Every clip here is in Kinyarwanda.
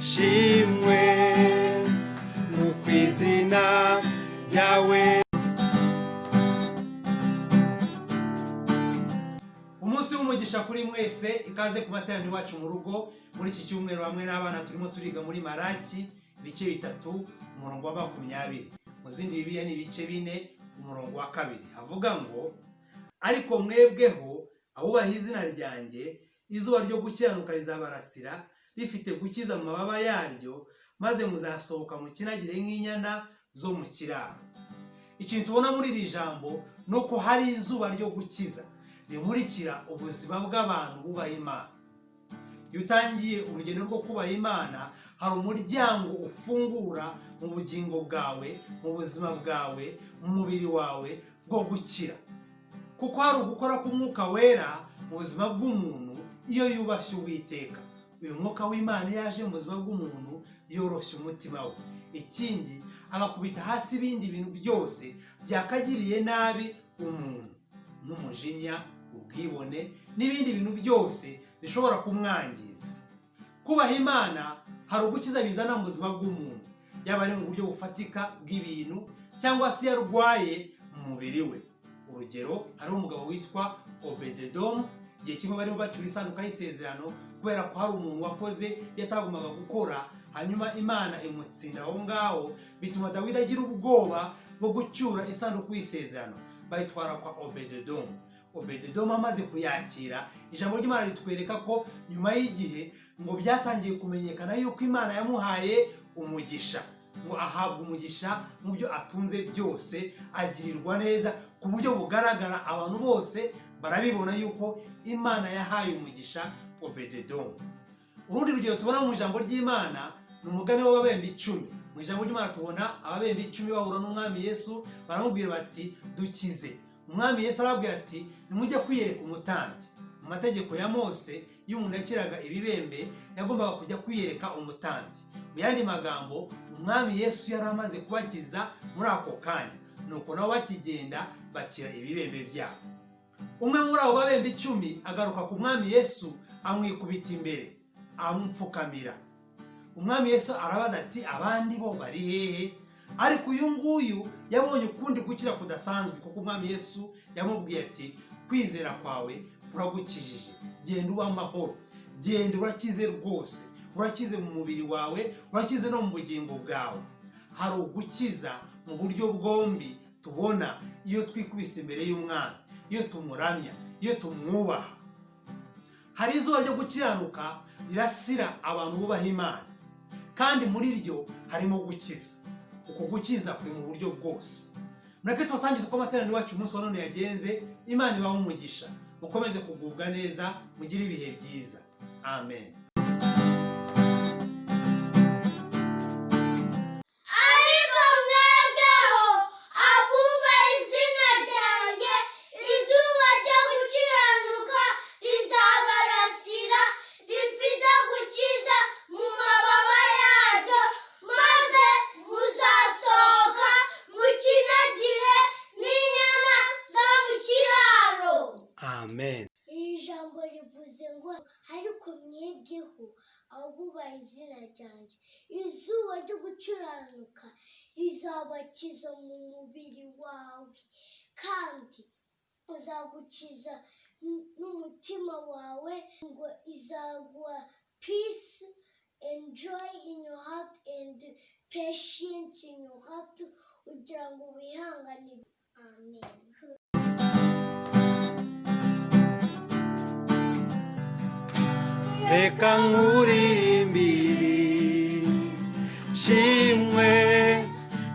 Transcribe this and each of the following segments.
shimwe mu kwizina ryawe. Umunsi w'umugisha kuri mwese, ikaze ku materaniro iwacu mu rugo. Muri iki cyumweru hamwe n'abana turimo turiga muri Malaki ibice 3 umurongo wa 20. Mu zindi Bibiliya ni ibice 4 umurongo wa 2. Avuga ngo, ariko mwebweho abubaha izina ryanjye, izuba ryo gukiranuka rizabarasira rifite gukiza mu mababa yaryo, maze muzasohoka mu kinagire nk'inyana zo mu kiraro. Ikintu tubona muri iri jambo nuko hari izuba ryo gukiza rimurikira ubuzima bw'abantu bubaha Imana. Iyo utangiye urugendo rwo kubaha Imana, hari umuryango ufungura mu bugingo bwawe, mu buzima bwawe, mu mubiri wawe bwo gukira. Kuko hari ugukora k'umwuka wera mu buzima bw'umuntu iyo yubashye Uwiteka. Uyu mwuka w'Imana yaje mu buzima bw'umuntu yoroshya umutima we. Ikindi, agakubita hasi ibindi bintu byose byakagiriye nabi umuntu, n'umujinya, ubwibone n'ibindi bintu byose bishobora kumwangiza. Kubaha Imana hari ugukiza bizana mu buzima bw'umuntu, yaba ari mu buryo bufatika bw'ibintu cyangwa se yarwaye mu mubiri we. Urugero, hari umugabo witwa Obededomu, igihe kimwe barimo bacura isanduka y'isezerano kubera ko hari umuntu wakoze yatagombaga gukora, hanyuma Imana imutsinda aho ngaho, bituma Dawidi agira ubwoba bwo gucyura isanduku y'isezerano, bayitwara kwa Obededomu. Obededomu amaze kuyakira, ijambo ry'Imana ritwereka ko nyuma y'igihe ngo byatangiye kumenyekana yuko Imana yamuhaye umugisha, ngo ahabwa umugisha mu byo atunze byose, agirirwa neza ku buryo bugaragara, abantu bose barabibona yuko Imana yahaye umugisha Obededomu. Urundi rugero tubona mu ijambo ry'Imana ni umugani w'ababembe 10. Mu ijambo ry'Imana tubona ababembe 10 bahura n'umwami Yesu, baramubwira bati dukize. Umwami Yesu arababwira ati nimujye kwiyereka umutambyi. Mu mategeko ya Mose, iyo umuntu yakiraga ibibembe yagombaga kujya kwiyereka umutambyi. Mu yandi magambo, umwami Yesu yari amaze kubakiza muri ako kanya, nuko nabo bakigenda bakira ibibembe byabo. Umwe muri abo babembe 10 agaruka ku mwami Yesu, amwikubita imbere, amupfukamira. Umwami Yesu arabaza ati abandi bo bari hehe? Ariko uyu nguyu yabonye ukundi gukira kudasanzwe, kuko umwami Yesu yamubwiye ati kwizera kwawe kuragukijije, genda uba amahoro, genda urakize rwose, urakize mu mubiri wawe, urakize no mu bugingo bwawe. Hari ugukiza mu buryo bwombi tubona iyo twikubise imbere y'umwami, iyo tumuramya, iyo tumwubaha. Hari izuba ryo gukiranuka rirasira abantu bubaha Imana, kandi muri ryo harimo gukiza. Uko gukiza kuri mu buryo bwose. Mureke tubasangize uko amateraniro iwacu umunsi wa none yagenze. Imana ibahe umugisha, mukomeze kugubwa neza, mugire ibihe byiza. Amen. Amen. Ijambo rivuze ngo, ariko mwebweho abubaha izina ryanjye, izuba ryo gukiranuka rizabakiza mu mubiri wawe, kandi uzagukiza n'umutima wawe, ngo izaguha peace and joy in your heart and patience in your heart, kugira ngo wihangane. Amen. Reka nkuririmbire, shimwe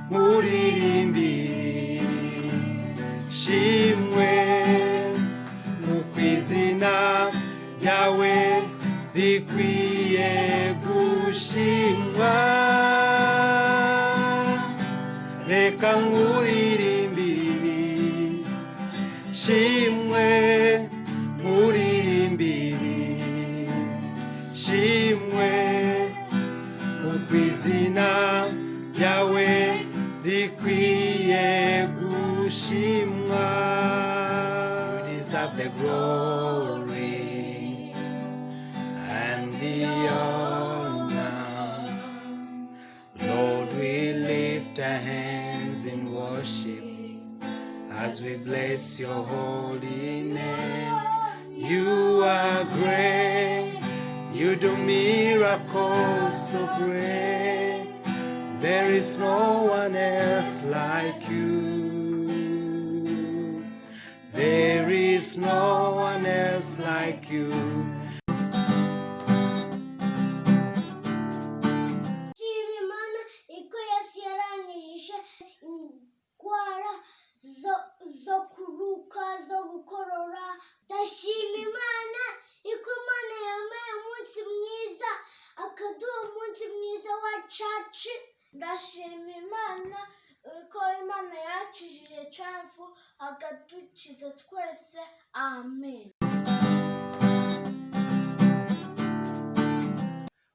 nkuririmbire, shimwe mu kwizina ryawe rikwiye gushimwa. Reka nkuririmbire, shimwe nkuririmbire, shimwe mu kwizina ryawe rikwiye gushimwa. You deserve the glory and the honor. as we bless your holy name. You are great, you do miracles so great. There is no one else like you. There is no one else like you. Imana iko yasirangije indwara zo kuruka zo gukorora. Ndashima Imana iko Imana yampaye umunsi mwiza akaduha umunsi mwiza wa caci. Ndashima Imana ko Imana yakijije cafu akadukiza twese. Amen.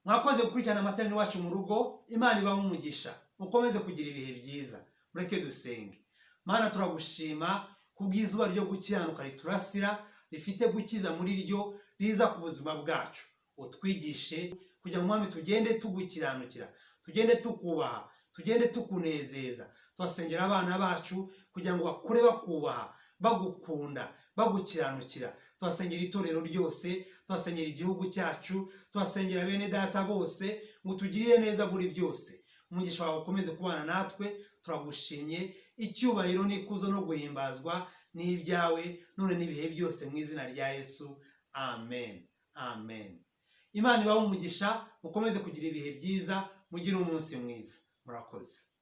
Mwakoze gukurikirana amateraniro wacu mu rugo. Imana ibahe umugisha, mukomeze kugira ibihe byiza. Mureke dusenge. Mana, turagushima kubw'izuba ryo gukiranuka riturasira, rifite gukiza muri ryo riza ku buzima bwacu. Utwigishe kugira ngo Mwami tugende tugukiranukira, tugende tukubaha, tugende tukunezeza. Twasengera abana bacu kugira ngo bakure bakubaha, bagukunda, bagukiranukira. Twasengera itorero ryose, twasengera igihugu cyacu, twasengera bene data bose ngo tugirire neza muri byose. Umugisha wawe ukomeze kubana natwe. Turagushimye, icyubahiro n'ikuzo no guhimbazwa ni ibyawe none n'ibihe byose mu izina rya Yesu. Amen. Amen. Imana ibahe umugisha, mukomeze kugira ibihe byiza, mugire umunsi mwiza. Murakoze.